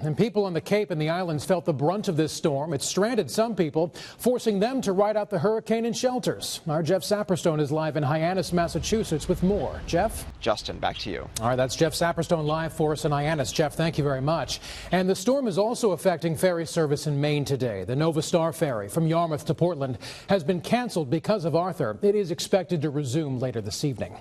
and people on the Cape and the islands felt the brunt of this storm. It stranded some people, forcing them to ride out the hurricane in shelters. Our Jeff Saperstone is live in Hyannis, Massachusetts with more. Jeff? Justin, back to you. All right, that's Jeff Saperstone live for us in Hyannis. Jeff, thank you very much. And the storm is also affecting ferry service in Maine today. The Nova Star ferry from Yarmouth to Portland has been canceled because of Arthur. It is expected to resume later this evening.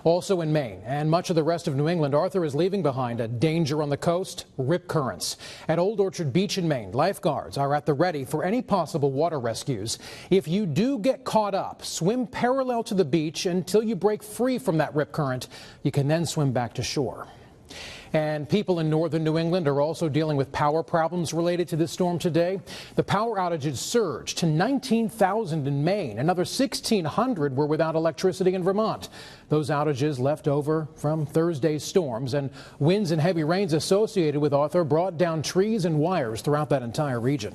Also in Maine and much of the rest of New England, Arthur is leaving behind a danger on the coast, rip currents. At Old Orchard Beach in Maine, lifeguards are at the ready for any possible water rescues. If you do get caught up, swim parallel to the beach until you break free from that rip current. You can then swim back to shore. And people in northern New England are also dealing with power problems related to this storm today. The power outages surged to 19,000 in Maine. Another 1,600 were without electricity in Vermont. Those outages left over from Thursday's storms, and winds and heavy rains associated with Arthur brought down trees and wires throughout that entire region.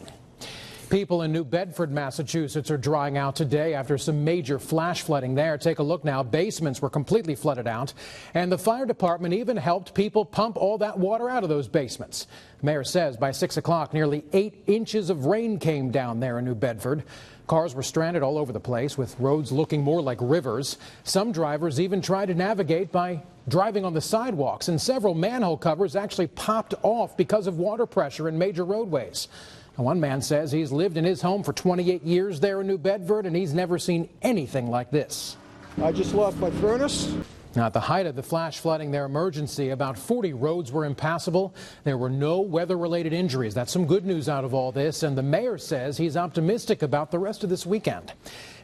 People in New Bedford, Massachusetts are drying out today after some major flash flooding there. Take a look now. Basements were completely flooded out, and the fire department even helped people pump all that water out of those basements. The mayor says by 6 o'clock, nearly 8 inches of rain came down there in New Bedford. Cars were stranded all over the place, with roads looking more like rivers. Some drivers even tried to navigate by driving on the sidewalks, and several manhole covers actually popped off because of water pressure in major roadways. One man says he's lived in his home for 28 years there in New Bedford, and he's never seen anything like this. I just lost my furnace. Now, at the height of the flash flooding, their emergency, about 40 roads were impassable. There were no weather-related injuries. That's some good news out of all this, and the mayor says he's optimistic about the rest of this weekend.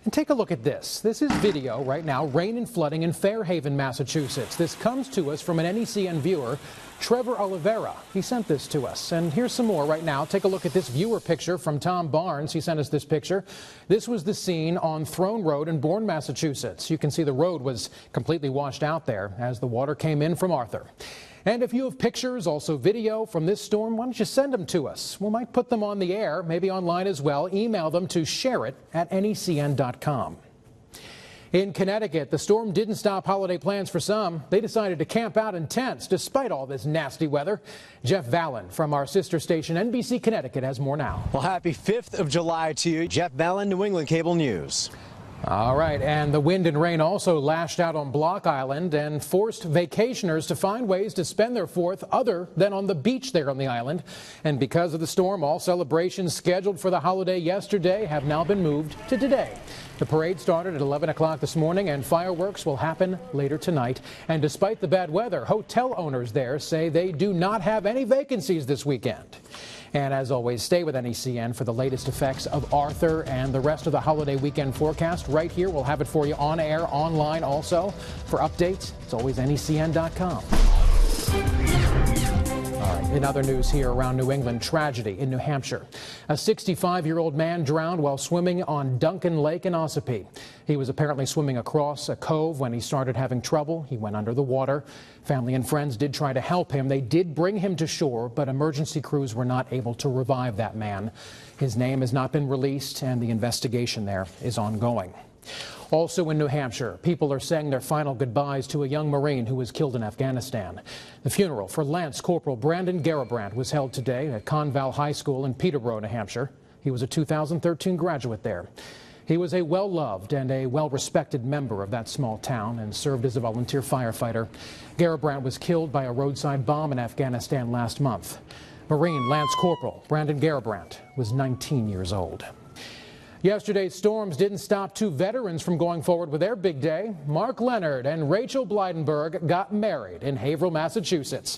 And take a look at this. This is video right now, rain and flooding in Fairhaven, Massachusetts. This comes to us from an NECN viewer, Trevor Oliveira. He sent this to us. And here's some more right now. Take a look at this viewer picture from Tom Barnes. He sent us this picture. This was the scene on Throne Road in Bourne, Massachusetts. You can see the road was completely washed out there as the water came in from Arthur. And if you have pictures, also video from this storm, why don't you send them to us? We might put them on the air, maybe online as well. Email them to shareit@necn.com. In Connecticut, the storm didn't stop holiday plans for some. They decided to camp out in tents despite all this nasty weather. Jeff Vallon from our sister station NBC Connecticut has more now. Well, happy 5th of July to you. Jeff Vallon, New England Cable News. All right, and the wind and rain also lashed out on Block Island and forced vacationers to find ways to spend their 4th other than on the beach there on the island. And because of the storm, all celebrations scheduled for the holiday yesterday have now been moved to today. The parade started at 11 o'clock this morning, and fireworks will happen later tonight. And despite the bad weather, hotel owners there say they do not have any vacancies this weekend. And as always, stay with NECN for the latest effects of Arthur and the rest of the holiday weekend forecast. Right here, we'll have it for you on air, online also. For updates, it's always NECN.com. All right, in other news here around New England, tragedy in New Hampshire. A 65-year-old man drowned while swimming on Duncan Lake in Ossipee. He was apparently swimming across a cove when he started having trouble. He went under the water. Family and friends did try to help him. They did bring him to shore, but emergency crews were not able to revive that man. His name has not been released, and the investigation there is ongoing. Also in New Hampshire, people are saying their final goodbyes to a young Marine who was killed in Afghanistan. The funeral for Lance Corporal Brandon Garibrandt was held today at Conval High School in Peterborough, New Hampshire. He was a 2013 graduate there. He was a well-loved and a well-respected member of that small town and served as a volunteer firefighter. Garibrandt was killed by a roadside bomb in Afghanistan last month. Marine Lance Corporal Brandon Garibrandt was 19 years old. Yesterday's storms didn't stop 2 veterans from going forward with their big day. Mark Leonard and Rachel Blydenberg got married in Haverhill, Massachusetts.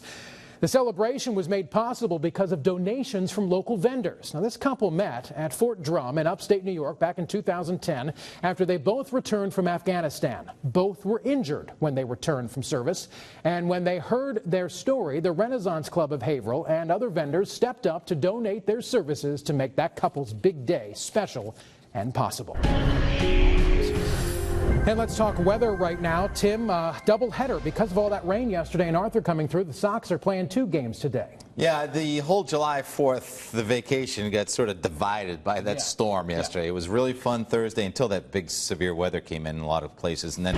The celebration was made possible because of donations from local vendors. Now, this couple met at Fort Drum in upstate New York back in 2010 after they both returned from Afghanistan. Both were injured when they returned from service. And when they heard their story, the Renaissance Club of Haverhill and other vendors stepped up to donate their services to make that couple's big day special and possible. And let's talk weather right now. Tim, doubleheader because of all that rain yesterday and Arthur coming through. The Sox are playing 2 games today. Yeah, the whole July 4th, the vacation got sort of divided by that storm yesterday. It was really fun Thursday until that big severe weather came in a lot of places. And then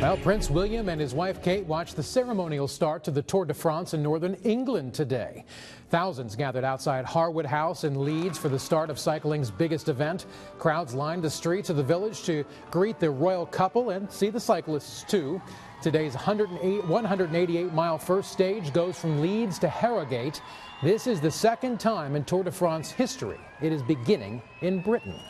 Well, Prince William and his wife Kate watched the ceremonial start to the Tour de France in northern England today. Thousands gathered outside Harwood House in Leeds for the start of cycling's biggest event. Crowds lined the streets of the village to greet the royal couple and see the cyclists too. Today's 188-mile first stage goes from Leeds to Harrogate. This is the second time in Tour de France history it is beginning in Britain.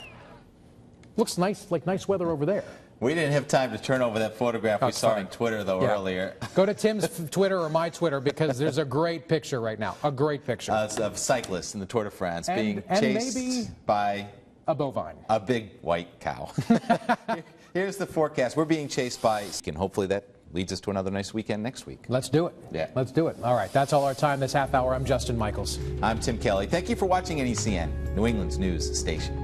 Looks nice, like nice weather over there. We didn't have time to turn over that photograph we saw on Twitter, though, earlier. Go to Tim's Twitter or my Twitter, because there's a great picture right now. A great picture. Of cyclists in the Tour de France being and chased maybe by a bovine. A big white cow. Here's the forecast. We're being chased by, and hopefully that leads us to another nice weekend next week. Let's do it. Yeah. Let's do it. All right. That's all our time this half hour. I'm Justin Michaels. I'm Tim Kelly. Thank you for watching NECN, New England's news station.